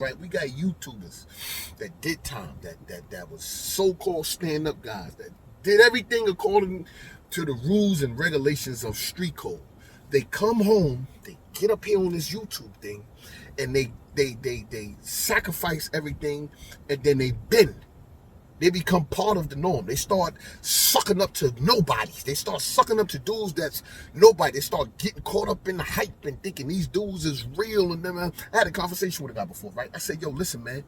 right? We got YouTubers that did time, that was so-called stand-up guys that did everything according to the rules and regulations of street code. They come home, they get up here on this YouTube thing, and they sacrifice everything, and then they bend. They become part of the norm. They start sucking up to nobodies. They start sucking up to dudes that's nobody. They start getting caught up in the hype and thinking these dudes is real. And then I had a conversation with a guy before, right? I said, yo, listen, man,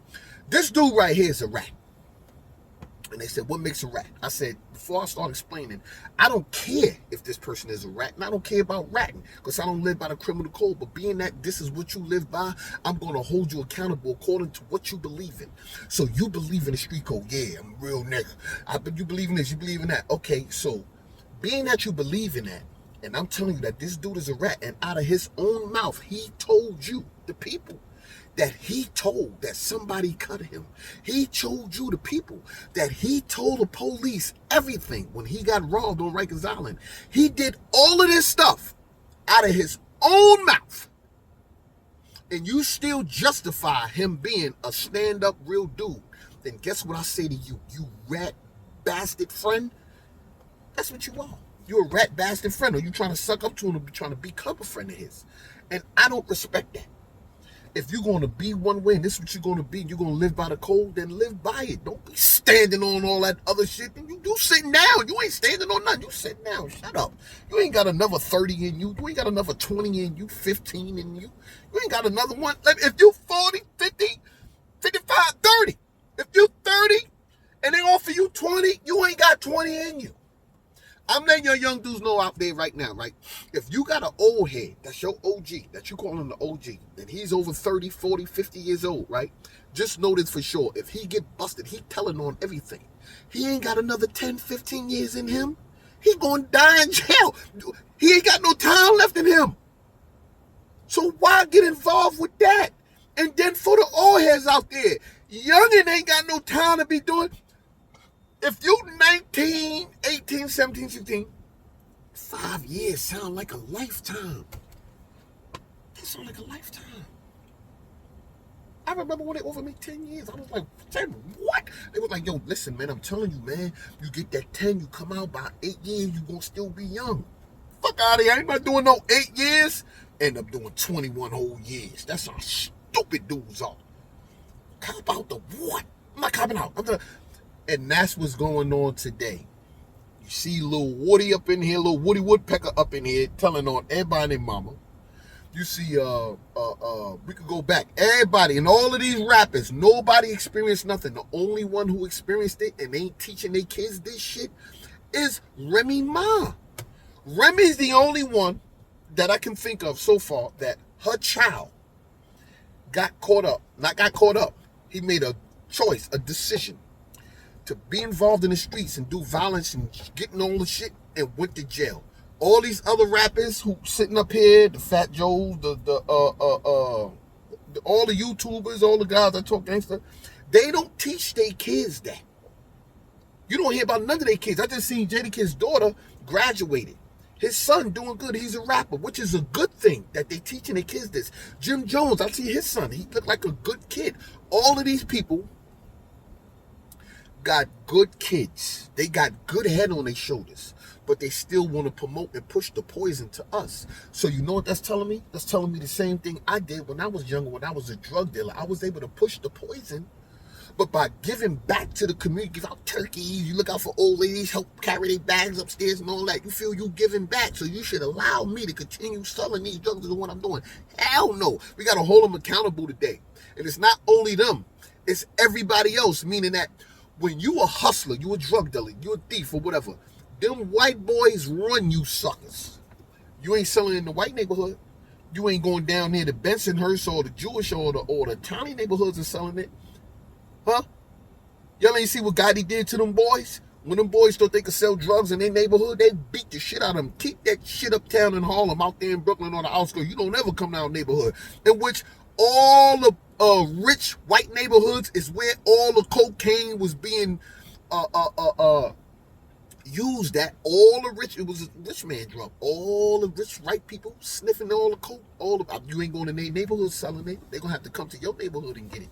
this dude right here is a rat. And they said, what makes a rat? I said, before I start explaining, I don't care if this person is a rat, and I don't care about ratting, because I don't live by the criminal code. But being that this is what you live by, I'm going to hold you accountable according to what you believe in. So you believe in the street code. Yeah, I'm a real nigga. You believe in this, you believe in that. Okay, so being that you believe in that, and I'm telling you that this dude is a rat, and out of his own mouth, he told you, the people, that he told that somebody cut him. He told you, the people, that he told the police everything when he got robbed on Rikers Island. He did all of this stuff out of his own mouth. And you still justify him being a stand-up real dude. Then guess what I say to you, you rat bastard friend? That's what you are. You're a rat bastard friend, or you trying to suck up to him, or trying to become a friend of his. And I don't respect that. If you're going to be one way and this is what you're going to be, and you're going to live by the code, then live by it. Don't be standing on all that other shit. You sitting down. You ain't standing on nothing. You sitting down. Shut up. You ain't got another 30 in you. You ain't got another 20 in you, 15 in you. You ain't got another one. If you 40, 50, 55, 30. If you 30 and they offer you 20, you ain't got 20 in you. I'm letting your young dudes know out there right now, right? If you got an old head, that's your OG, that you call him the OG, and he's over 30, 40, 50 years old, right? Just know this for sure. If he get busted, he telling on everything. He ain't got another 10, 15 years in him. He gonna die in jail. He ain't got no time left in him. So why get involved with that? And then for the old heads out there, youngin' ain't got no time to be doing. If you 19, 18, 17, 16, 5 years sound like a lifetime. It sound like a lifetime. I remember when they offered me 10 years. I was like, 10 what? They was like, yo, listen, man, I'm telling you, man, you get that 10, you come out by 8 years, you gonna still be young. Fuck out of here. I ain't about doing no 8 years. End up doing 21 whole years. That's how stupid dudes are. Cop out the what? I'm not copping out. And that's what's going on today. You see little Woody up in here, little Woody Woodpecker up in here telling on everybody and their mama. You see, we could go back. Everybody and all of these rappers, nobody experienced nothing. The only one who experienced it and ain't teaching their kids this shit is Remy Ma. Remy's the only one that I can think of so far that her child got caught up. Not got caught up. He made a choice, a decision to be involved in the streets and do violence and getting all the shit and went to jail. All these other rappers who sitting up here, the Fat Joes, all the YouTubers, all the guys that talk gangster, they don't teach their kids that. You don't hear about none of their kids. I just seen Jadakiss' daughter graduated. His son doing good. He's a rapper, which is a good thing that they teaching their kids this. Jim Jones, I see his son. He looked like a good kid. All of these people got good kids. They got good head on their shoulders, but they still want to promote and push the poison to us. So you know what that's telling me? That's telling me the same thing I did when I was younger, when I was a drug dealer. I was able to push the poison, but by giving back to the community, give out turkeys, you look out for old ladies, help carry their bags upstairs and all that. You feel you giving back, so you should allow me to continue selling these drugs to what I'm doing. Hell no. We got to hold them accountable today. And it's not only them, it's everybody else, meaning that when you a hustler, you a drug dealer, you a thief or whatever, them white boys run you suckers. You ain't selling in the white neighborhood. You ain't going down near the Bensonhurst or the Jewish or the tiny neighborhoods and selling it. Huh? Y'all ain't see what Gotti did to them boys? When them boys thought they could sell drugs in their neighborhood, they beat the shit out of them. Keep that shit uptown in Harlem, out there in Brooklyn on the outskirts. You don't ever come down neighborhood. In which all the rich white neighborhoods is where all the cocaine was being used that. All the rich, it was a rich man drug. All the rich white people sniffing all the coke. You ain't going to their neighborhood selling it. They're going to have to come to your neighborhood and get it.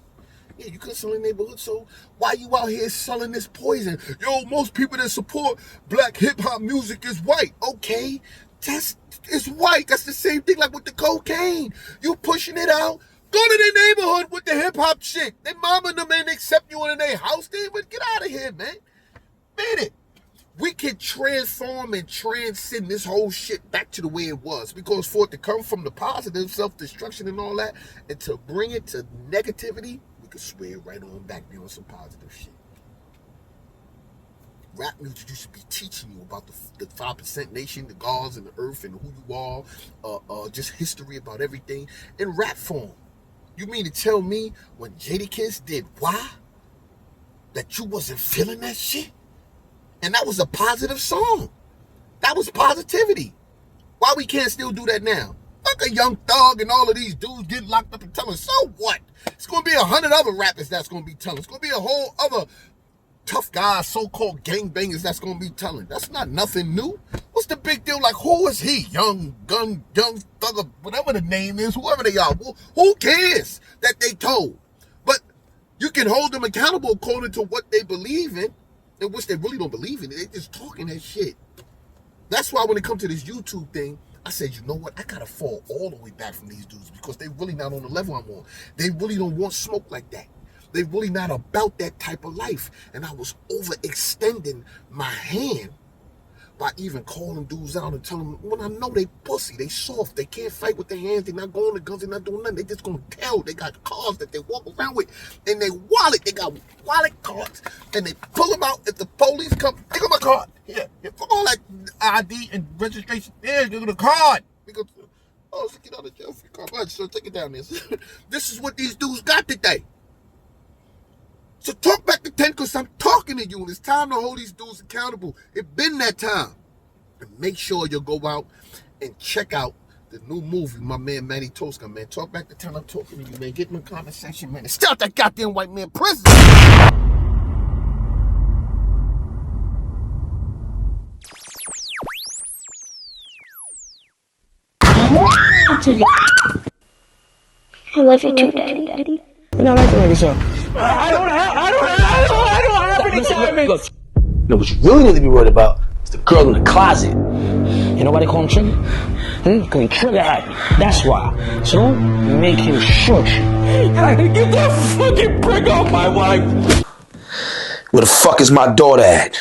Yeah, you couldn't sell in the neighborhood, so why you out here selling this poison? Yo, most people that support black hip-hop music is white. Okay, it's white. That's the same thing like with the cocaine. You pushing it out. Go to their neighborhood with the hip-hop shit. Their mama and them ain't accept you in their house. But get out of here, man. Man, we can transform and transcend this whole shit back to the way it was. Because for it to come from the positive, self-destruction and all that, and to bring it to negativity, could swear right on back there on some positive shit. Rap music used to be teaching you about the 5% nation, the gods and the earth and who you are, just history about everything in rap form. You mean to tell me when Jadakiss did Why that you wasn't feeling that shit? And that was a positive song. That was positivity. Why we can't still do that now? Fuck a Young Thug and all of these dudes getting locked up and telling, so what? It's going to be 100 other rappers that's going to be telling. It's going to be a whole other tough guys, so-called gangbangers that's going to be telling. That's not nothing new. What's the big deal? Like, who is he? Young Thug, whatever the name is, whoever they are. Who cares that they told? But you can hold them accountable according to what they believe in, and which they really don't believe in. They just talking that shit. That's why when it comes to this YouTube thing, I said, you know what? I gotta fall all the way back from these dudes because they really not on the level I'm on. They really don't want smoke like that. They really not about that type of life. And I was overextending my hand by even calling dudes out and telling them, when I know they pussy, they soft, they can't fight with their hands, they're not going to guns, they're not doing nothing. They just gonna tell. They got cars that they walk around with, and they got wallet cards, and they pull them out if the police come. Take my card. Here, fuck all that ID and registration. There, give the card. We go, oh, so get out of jail for your card. Right, so take it down there. This is what these dudes got today. So talk back to 10 because I'm talking to you, and it's time to hold these dudes accountable. It's been that time. And make sure you go out and check out the new movie, my man Manny Tosca, man. Talk back to 10, I'm talking to you, man. Get in the conversation, man. And start that goddamn white man prison. I love you too, Daddy. You're not acting like a son. I don't have any time. Look, you know what you really need to be worried about is the girl in the closet. You know why they call him Trigger? Because he trigger happy. That's why. So make him shoot you. Get that fucking prick off my wife. Where the fuck is my daughter at?